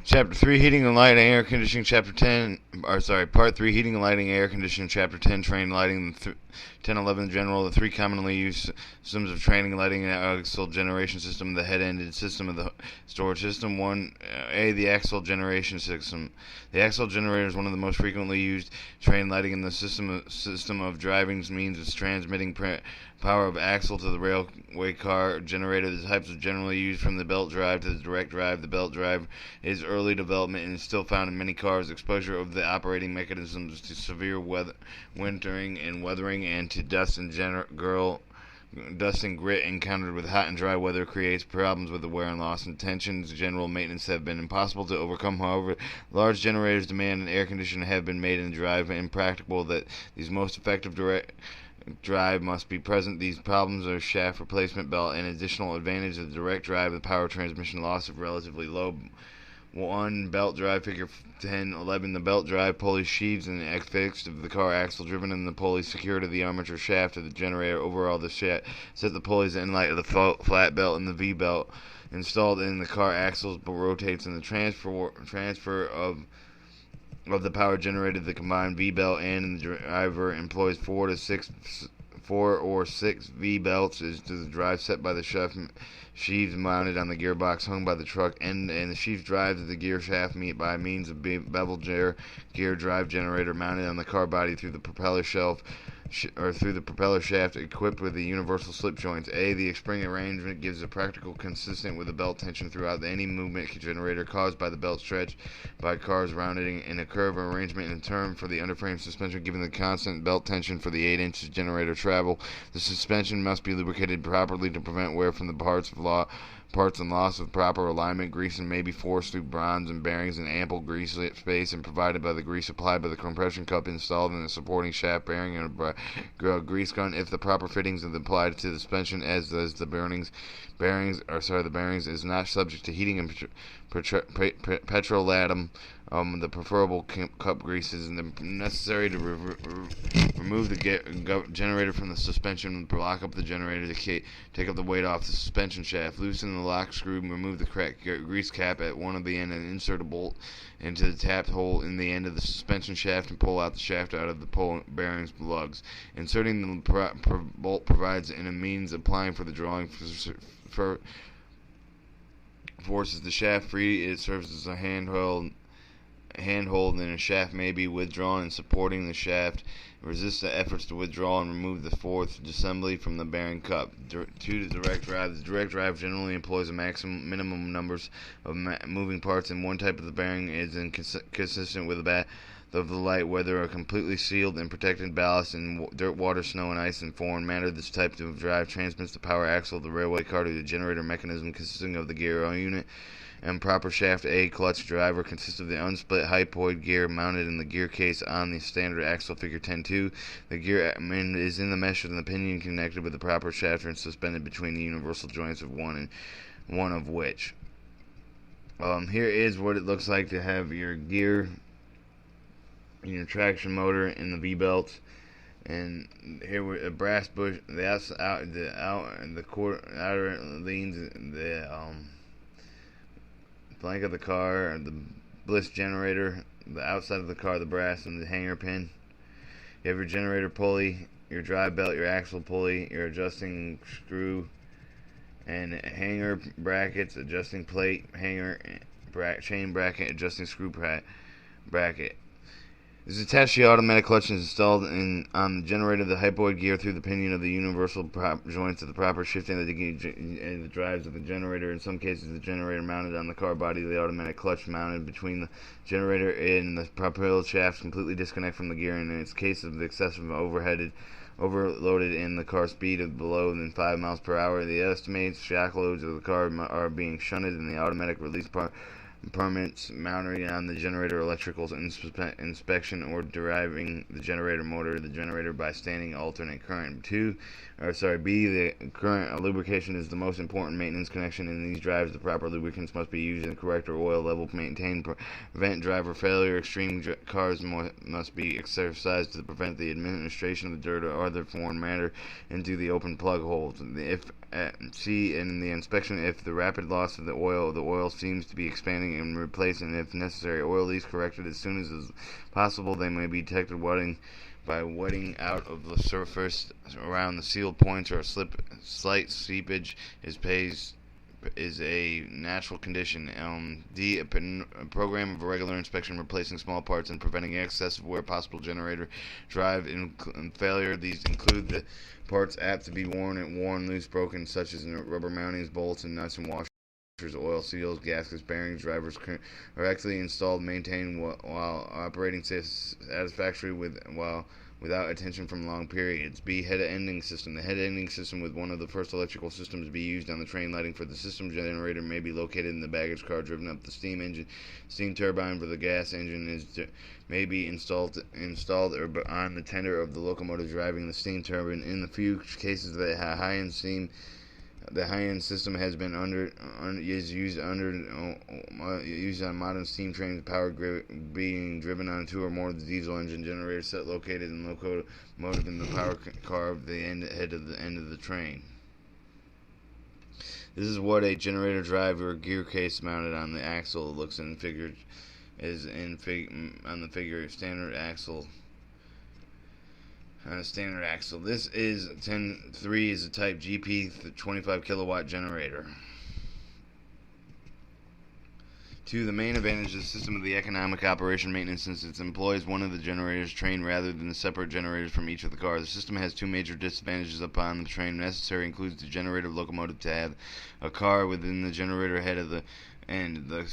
Chapter 3, Heating and Lighting, Air Conditioning, Chapter 10, Part 3, Heating and Lighting, Air Conditioning, Chapter 10, Train Lighting, 10, 11, General, the three commonly used systems of training, lighting, and axial generation system, the head-ended system of the storage system. 1A, the axial generation system. The axial generator is one of the most frequently used train lighting in the system of driving means of transmitting power of axle to the railway car generator. The types are generally used from the belt drive to the direct drive. The belt drive is early development and is still found in many cars. Exposure of the operating mechanisms to severe wintering and weathering and to dust and grit encountered with hot and dry weather creates problems with the wear and loss and tensions. General maintenance have been impossible to overcome. However, large generators demand an air conditioner have been made in drive impractical that these most effective direct drive must be present. These problems are shaft replacement belt. An additional advantage of the direct drive, the power transmission loss of relatively low. 1. Belt drive, figure 10, 11. The belt drive pulley sheaves and affixed of the car axle driven in the pulley secured to the armature shaft of the generator. Overall, the shaft set the pulleys in light of the flat belt and the V belt installed in the car axles rotates in the transfer of the power generated. The combined V belt and the driver employs 4 or 6 V belts is to the drive set by the sheaves mounted on the gearbox hung by the truck end, and the sheaves drives the gear shaft by means of bevel gear drive generator mounted on the car body through the propeller shaft equipped with the universal slip joints. The spring arrangement gives a practical consistent with the belt tension throughout any movement generator caused by the belt stretch by cars rounding in a curve arrangement in turn for the underframe suspension given the constant belt tension for the 8 inches generator travel. The suspension must be lubricated properly to prevent wear from the parts and loss of proper alignment. Greasing may be forced through bronze and bearings in ample grease space and provided by the grease applied by the compression cup installed in the supporting shaft bearing and a grease gun. If the proper fittings are applied to the suspension, as does the bearings is not subject to heating and petrolatum. The preferable cup grease is necessary to remove the generator from the suspension, block up the generator to take up the weight off the suspension shaft, loosen the lock screw, remove the cracked grease cap at one of the end and insert a bolt into the tapped hole in the end of the suspension shaft and pull out the shaft out of the bearings lugs. Inserting the bolt provides a means applying for the drawing forces the shaft free. It serves as a handhold and a shaft may be withdrawn and supporting the shaft resist the efforts to withdraw and remove the fourth assembly from the bearing cup. 2. The direct drive. The direct drive generally employs a minimum numbers of moving parts, and one type of the bearing is inconsistent with of the light, whether a completely sealed and protected ballast in dirt, water, snow, and ice in foreign matter. This type of drive transmits the power axle of the railway car to the generator mechanism consisting of the gear unit and proper shaft. Clutch driver consists of the unsplit hypoid gear mounted in the gear case on the standard axle figure 10.2. The gear is in the mesh of the pinion connected with the proper shaft and suspended between the universal joints of one of which. Here is what it looks like to have your gear, your traction motor, in the V belts. And here with a brass bush, the outer leans the flank of the car, the bliss generator, the outside of the car, the brass, and the hanger pin. You have your generator pulley, your drive belt, your axle pulley, your adjusting screw, and hanger brackets, adjusting plate, hanger, chain bracket, adjusting screw bracket. This is attached to the automatic clutch and is installed on the generator, the hypoid gear through the pinion of the universal joints of the proper shifting of the drives of the generator. In some cases, the generator mounted on the car body, the automatic clutch mounted between the generator and the propeller shaft completely disconnect from the gear. And in its case of the excessive overloaded in the car speed of below than 5 miles per hour, the estimated shock loads of the car are being shunted in the automatic release permits mounted on the generator electrical inspection or deriving the generator motor the generator by standing alternate current. B. The current lubrication is the most important maintenance connection in these drives. The proper lubricants must be used in correct oil level maintained prevent driver failure. Extreme cars must be exercised to prevent the administration of the dirt or other foreign matter into the open plug holes. If see in the inspection if the rapid loss of the oil seems to be expanding and replaced, and if necessary, oil leaks corrected as soon as is possible. They may be detected by wetting out of the surface around the sealed points, or a slight seepage is a natural condition. A program of regular inspection, replacing small parts and preventing excessive where possible generator drive failure. These include the parts apt to be worn loose, broken, such as rubber mountings, bolts, and nuts and washers, oil seals, gaskets, bearings, drivers correctly installed, maintained while operating satisfactorily without attention from long periods. B. Head ending system. The head ending system with one of the first electrical systems to be used on the train lighting for the system generator may be located in the baggage car driven up the steam turbine for the gas engine may be installed or on the tender of the locomotive driving the steam turbine. In the few cases that the high-end system has been used on modern steam trains, power being driven on two or more diesel engine generators set located in locomotive in the power car of the end of the train. This is what a generator drive or gear case mounted on the axle looks on the figure. Standard axle. This is 10.3 is a type GP 25 kilowatt generator. 2. The main advantage of the system of the economic operation maintenance, since it employs one of the generators train rather than the separate generators from each of the cars. The system has two major disadvantages upon the train. Necessary includes the generator locomotive to have a car within the generator ahead of the end. The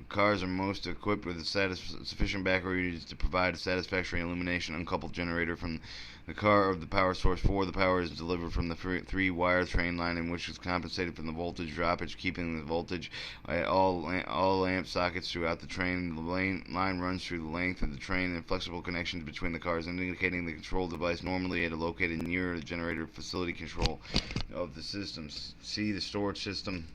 cars are most equipped with sufficient batteries to provide a satisfactory illumination. Uncoupled generator from the car of the power source. 4. The power is delivered from the three-wire train line, in which is compensated from the voltage droppage, keeping the voltage at all lamp sockets throughout the train. The line runs through the length of the train, and flexible connections between the cars, indicating the control device normally located near the generator facility control of the systems. C. The storage system.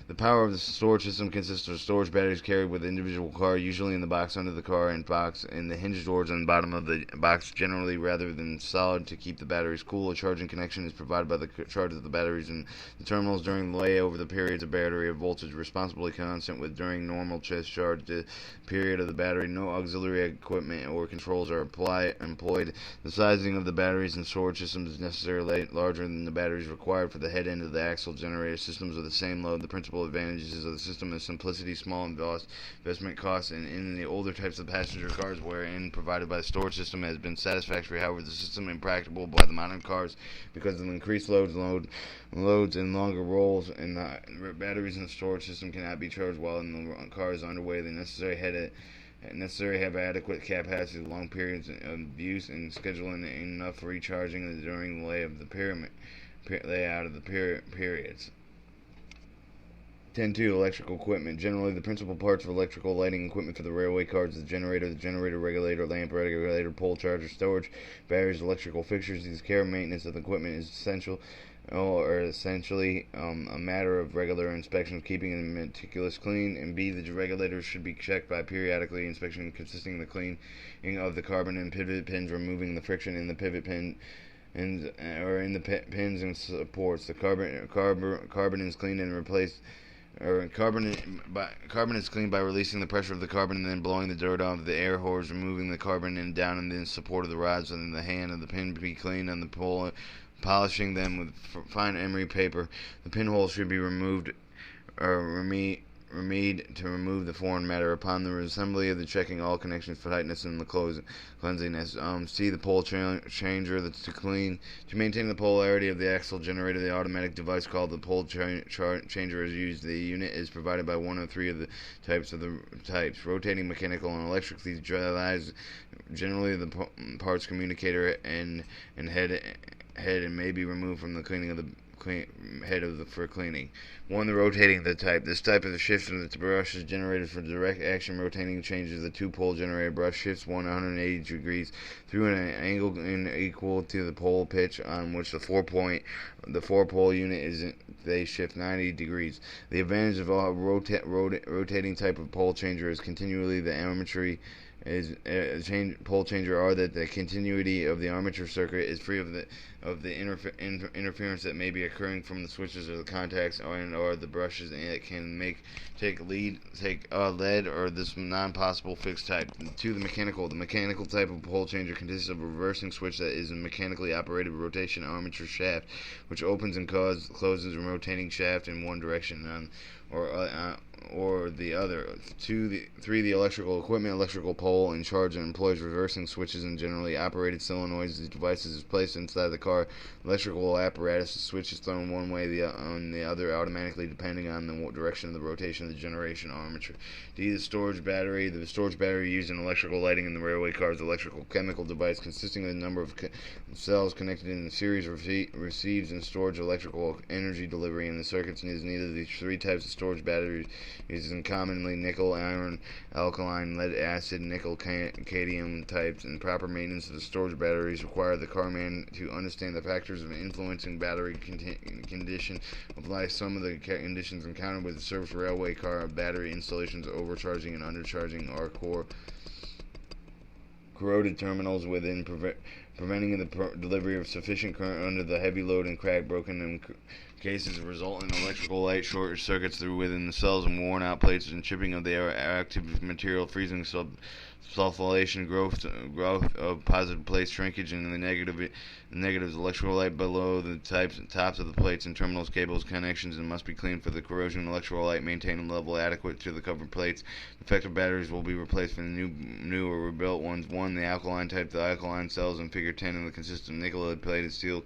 The power of the storage system consists of storage batteries carried with the individual car, usually in the box under the car and box in the hinge doors on the bottom of the box, generally rather than solid, to keep the batteries cool. A charging connection is provided by the charge of the batteries in the terminals during the layover. The periods of battery of voltage responsibly constant with during normal discharge. The period of the battery. No auxiliary equipment or controls are employed. The sizing of the batteries and storage systems is necessarily larger than the batteries required for the head end of the axle generator. Systems of the same load. The principal advantages of the system is simplicity, small investment costs, and in the older types of passenger cars wherein provided by the storage system has been satisfactory. However, the system impracticable by the modern cars because of the increased loads and longer rolls, and the batteries in the storage system cannot be charged while in the car is underway. The necessary have adequate capacity, long periods of use, and scheduling enough for recharging during the layout of the periods. 10.2 Electrical equipment. Generally, the principal parts of electrical lighting equipment for the railway cars is the generator regulator, lamp regulator, pole charger, storage, batteries, electrical fixtures. These care and maintenance of the equipment is essentially a matter of regular inspection, keeping them meticulous clean. And B, the regulators should be checked by periodically inspection, consisting of the cleaning of the carbon and pivot pins, removing the friction in the pivot pin or in the pins and supports. The carbon is cleaned and replaced. Carbon is cleaned by releasing the pressure of the carbon and then blowing the dirt off the air hose, removing the carbon and down in the support of the rods, and then the hand of the pin be cleaned on the pole, polishing them with fine emery paper. The pinholes should be removed or remedied to remove the foreign matter. Upon the assembly of the checking all connections for tightness and the cleanliness. See the pole changer. To maintain the polarity of the axle generator, the automatic device called the pole changer is used. The unit is provided by one of three of the types: rotating, mechanical, and electric. These drives generally the parts communicator and head and may be removed from the cleaning of the for cleaning. 1. The rotating type. This type of the shift of the brush is generated for direct action. Rotating changes the two-pole generator brush shifts 180 degrees through an angle equal to the pole pitch on which the four-pole unit is. They shift 90 degrees. The advantage of a rotating type of pole changer is continually the armature pole changer are that the continuity of the armature circuit is free of the of the interference that may be occurring from the switches or the contacts or the brushes, and it can take lead or this non-possible fixed type. To the mechanical. The mechanical type of pole changer consists of a reversing switch that is a mechanically operated rotation armature shaft, which opens and closes a rotating shaft in one direction or the other. 3. The electrical equipment. Electrical pole in charge and employs reversing switches and generally operated solenoids. The device is placed inside the car. Electrical apparatus. The switch is thrown one way on the other automatically depending on the direction of the rotation of the generation armature. D. The storage battery. The storage battery used in electrical lighting in the railway car is an electrical chemical device consisting of a number of cells connected in a series receives and stores electrical energy delivery in the circuits. Neither of these three types of storage batteries using commonly nickel, iron, alkaline, lead acid, nickel, cadmium types, and proper maintenance of the storage batteries require the carman to understand the factors of influencing battery condition. Apply some of the conditions encountered with the service railway car battery installations, overcharging and undercharging are corroded terminals within preventing the delivery of sufficient current under the heavy load and crack broken cases result in electrical light short circuits through within the cells and worn out plates and chipping of the active material, freezing sulfidation, growth of positive plate shrinkage, and the negatives. Electrical light below the tops of the plates and terminals, cables, connections, and must be cleaned for the corrosion. Electrical light maintain a level adequate to the covered plates. Defective batteries will be replaced for the new or rebuilt ones. 1. The alkaline type. The alkaline cells in Figure 10 and consist of nickel-plated steel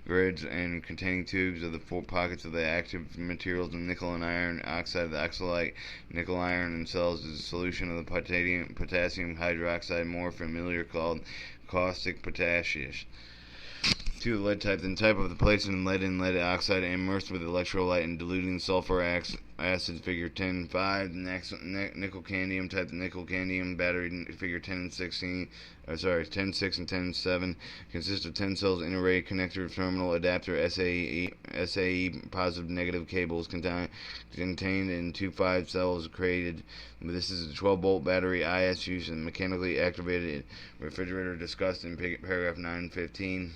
grids and containing tubes of the 4 pockets of the active materials and nickel and iron oxide. The oxalate nickel iron in cells is a solution of the potassium hydroxide, more familiar called caustic potassium. 2. The lead type. The type of the plates in lead and lead oxide immersed with electrolyte and diluting sulfur acid, Figure 10. 5. Nickel cadmium type. The nickel cadmium battery, Figure 10 and 16. 10, 6, and 10, 7 consists of 10 cells in array connector terminal adapter SAE positive negative cables contained in 2 5 cells created. This is a 12-volt battery ISU and mechanically activated refrigerator discussed in paragraph 915.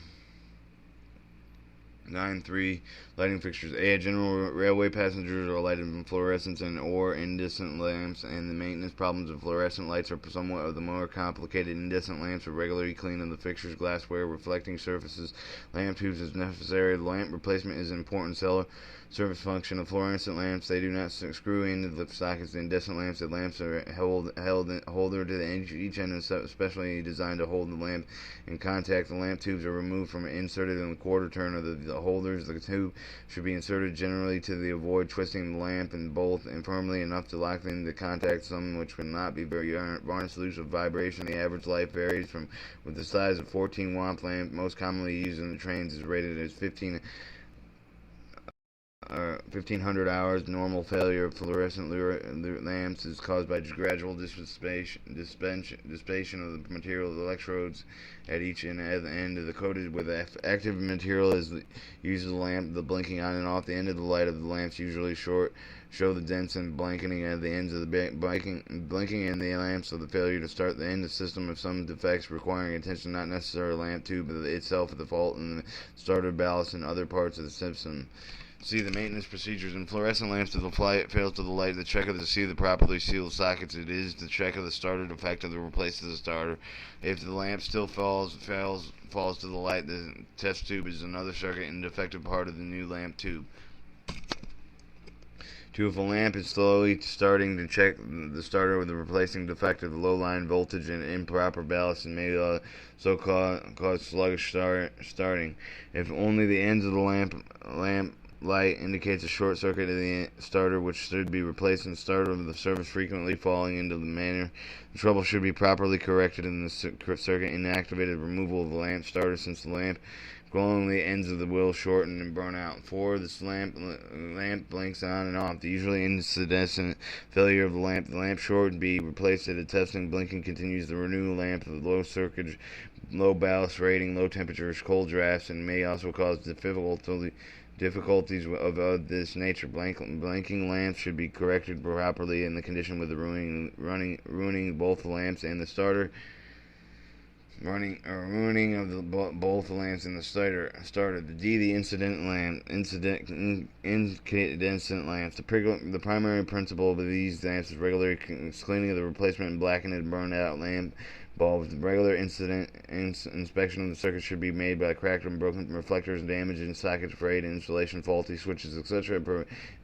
9.3. Lighting fixtures. A. General railway passengers are lighted in fluorescent and or incandescent lamps, and the maintenance problems of fluorescent lights are somewhat of the more complicated. Incandescent lamps are regularly cleaned of the fixtures, glassware, reflecting surfaces, lamp tubes as necessary. Lamp replacement is an important service function of fluorescent lamps. They do not screw into the sockets. The incandescent lamps, the lamps are holder to each end, especially designed to hold the lamp in contact. The lamp tubes are removed from inserted in the quarter turn of the holders. The tube should be inserted generally to avoid twisting the lamp in both and firmly enough to lock in the contact, some which would not be very varnished loose of vibration. The average life varies with the size of 14 watt lamp most commonly used in the trains is rated as 1500 hours. Normal failure of fluorescent lamps is caused by gradual dissipation of the material. The electrodes at each end of the coated with active material is used the lamp. The blinking on and off the end of the light of the lamps usually show the dents and blinking at the ends of the blinking in the lamps. So the failure to start the end of system of some defects requiring attention, not necessarily lamp tube itself at the fault in the starter ballast and other parts of the system. See the maintenance procedures. In fluorescent lamps, if the light fails to the light, the check of the properly sealed sockets. It is the check of the starter defect of the replace of the starter. If the lamp still falls to the light, the test tube is another circuit and defective part of the new lamp tube. 2. If a lamp is slowly starting, to check the starter with the replacing defective low line voltage and improper ballast and may cause sluggish starting. If only the ends of the lamp light indicates a short circuit of the starter which should be replaced in the starter of the service frequently falling into the manner. The trouble should be properly corrected in the circuit inactivated removal of the lamp starter since the lamp glowing the ends of the will shorten and burn out. 4. This lamp blinks on and off. The usually incandescent failure of the lamp should be replaced at a testing. Blinking continues the renew lamp of low circuit, low ballast rating, low temperatures, cold drafts, and may also cause difficulties of this nature. Blinking lamps should be corrected properly in the condition with the ruining both the lamps and the starter. running or ruining of the both lamps in the starter. The D, the incandescent lamps. The primary principle of these lamps is regular cleaning of the replacement and blackened and burned out lamp bulbs. Regular inspection of the circuit should be made by cracked and broken reflectors, damage in sockets, frayed installation, faulty switches, etc.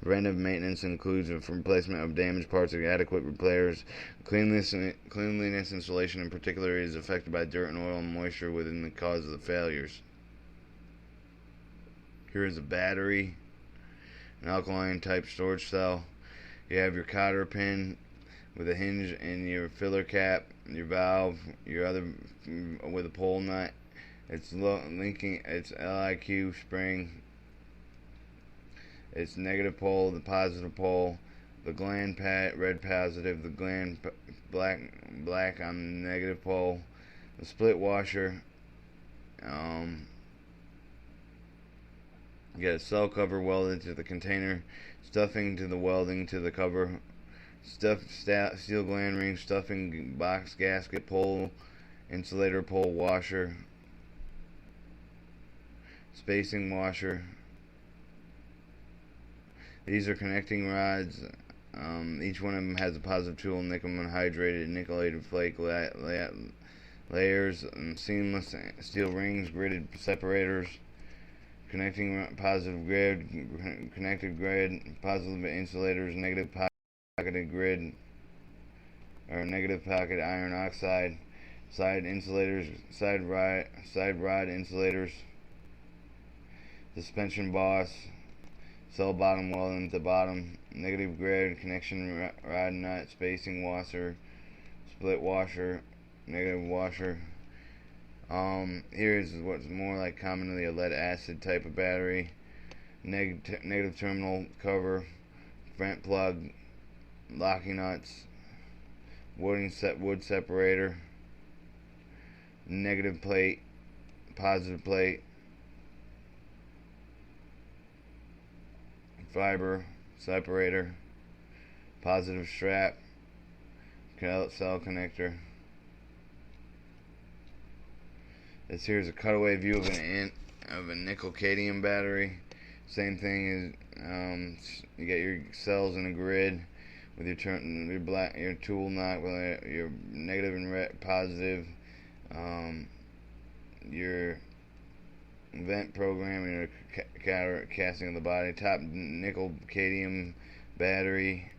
Preventive maintenance includes replacement of damaged parts and adequate repairs. Cleanliness installation in particular is affected by dirt and oil and moisture within the cause of the failures. Here is a battery, an alkaline type storage cell. You have your cotter pin with a hinge and your filler cap, your valve, your other with a pole nut. It's linking its LIQ spring. Its negative pole, the positive pole, the gland red positive, the gland black on the negative pole, the split washer. You got a cell cover welded to the container, stuffing to the welding to the cover, steel gland ring, stuffing box gasket, pole, insulator pole washer, spacing washer. These are connecting rods. Each one of them has a positive tool, nickel hydrated, nickelated flake layers, and seamless steel rings, gridded separators, connecting positive grid, connected grid, positive insulators, negative pocketed grid, or negative pocket iron oxide, side insulators, side rod insulators, suspension boss, cell bottom welding to bottom, negative grid, connection rod nut, spacing washer, split washer, negative washer. Here's what's more like commonly a lead acid type of battery. Negative terminal cover, vent plug, locking nuts, wood separator, negative plate, positive plate, fiber separator, positive strap, cell connector. This here is a cutaway view of a nickel cadmium battery. Same thing as you get your cells in a grid with your tool nut with your negative and positive, your vent program, and your casting of the body. Top nickel cadmium battery.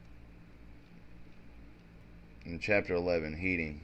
In chapter 11, heating.